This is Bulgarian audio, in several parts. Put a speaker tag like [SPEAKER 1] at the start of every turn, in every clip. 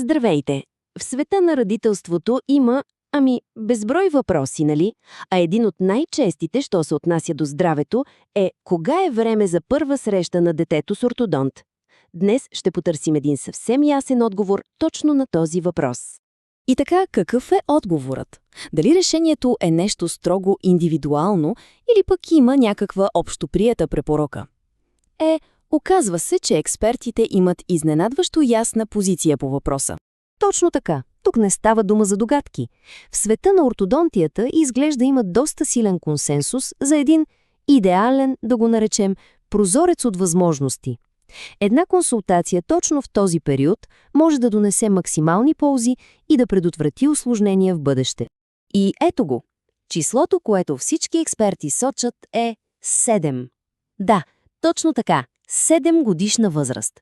[SPEAKER 1] Здравейте! В света на родителството има, безброй въпроси, нали? А един от най-честите, що се отнася до здравето, е кога е време за първа среща на детето с ортодонт? Днес ще потърсим един съвсем ясен отговор точно на този въпрос.
[SPEAKER 2] И така, какъв е отговорът? Дали решението е нещо строго индивидуално или пък има някаква общоприета препоръка? Оказва се, че експертите имат изненадващо ясна позиция по въпроса.
[SPEAKER 1] Точно така. Тук не става дума за догадки. В света на ортодонтията изглежда има доста силен консенсус за един идеален, да го наречем, прозорец от възможности. Една консултация точно в този период може да донесе максимални ползи и да предотврати усложнения в бъдеще. И ето го. Числото, което всички експерти сочат, е 7. Да, точно така. 7 годишна възраст.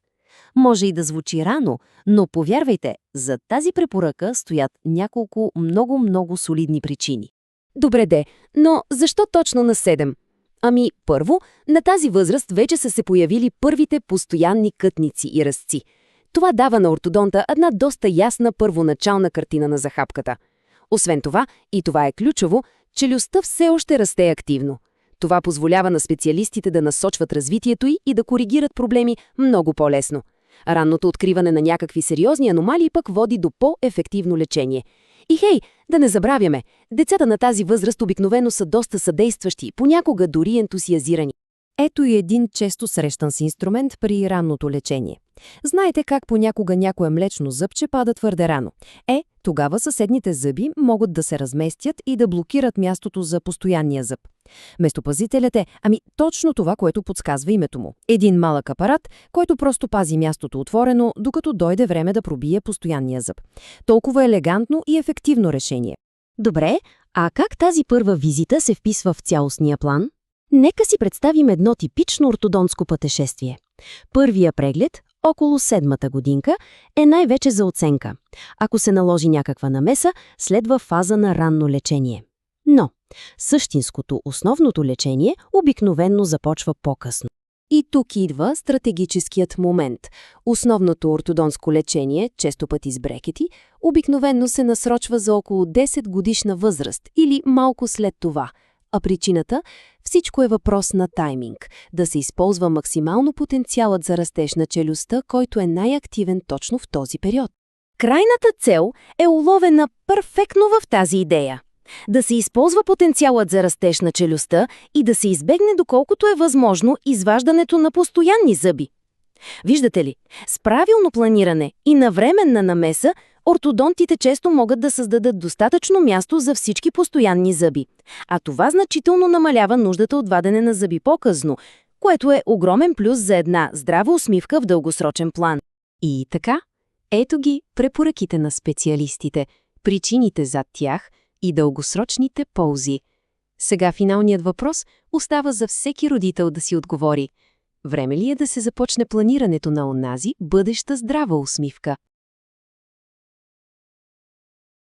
[SPEAKER 1] Може и да звучи рано, но повярвайте, за тази препоръка стоят няколко много солидни причини.
[SPEAKER 2] Добре, но защо точно на 7? Първо, на тази възраст вече са се появили първите постоянни кътници и ръзци. Това дава на ортодонта една доста ясна първоначална картина на захапката. Освен това, и това е ключово, челюстта все още расте активно. Това позволява на специалистите да насочват развитието й и да коригират проблеми много по-лесно. Ранното откриване на някакви сериозни аномалии пък води до по-ефективно лечение. И да не забравяме, децата на тази възраст обикновено са доста съдействащи, понякога дори ентусиазирани.
[SPEAKER 1] Ето и един често срещан с инструмент при ранното лечение. Знаете как понякога някое млечно зъбче пада твърде рано? Тогава съседните зъби могат да се разместят и да блокират мястото за постоянния зъб. Местопазителят е, точно това, което подсказва името му. Един малък апарат, който просто пази мястото отворено, докато дойде време да пробие постоянния зъб. Толкова елегантно и ефективно решение. Добре, а как тази първа визита се вписва в цялостния план? Нека си представим едно типично ортодонтско пътешествие. Първия преглед, около 7-та годинка, е най-вече за оценка. Ако се наложи някаква намеса, следва фаза на ранно лечение. Но същинското, основното лечение обикновенно започва по-късно. И тук идва стратегическият момент. Основното ортодонтско лечение, често пъти с брекети, обикновенно се насрочва за около 10 годишна възраст или малко след това. А причината? Всичко е въпрос на тайминг. Да се използва максимално потенциалът за растеж на челюстта, който е най-активен точно в този период. Крайната цел е уловена перфектно в тази идея. Да се използва потенциалът за растеж на челюстта и да се избегне доколкото е възможно изваждането на постоянни зъби. Виждате ли, с правилно планиране и навременна намеса, ортодонтите често могат да създадат достатъчно място за всички постоянни зъби, а това значително намалява нуждата от вадене на зъби по-късно, което е огромен плюс за една здрава усмивка в дългосрочен план. И така, ето ги препоръките на специалистите, причините зад тях и дългосрочните ползи. Сега финалният въпрос остава за всеки родител да си отговори. Време ли е да се започне планирането на онази бъдеща здрава усмивка?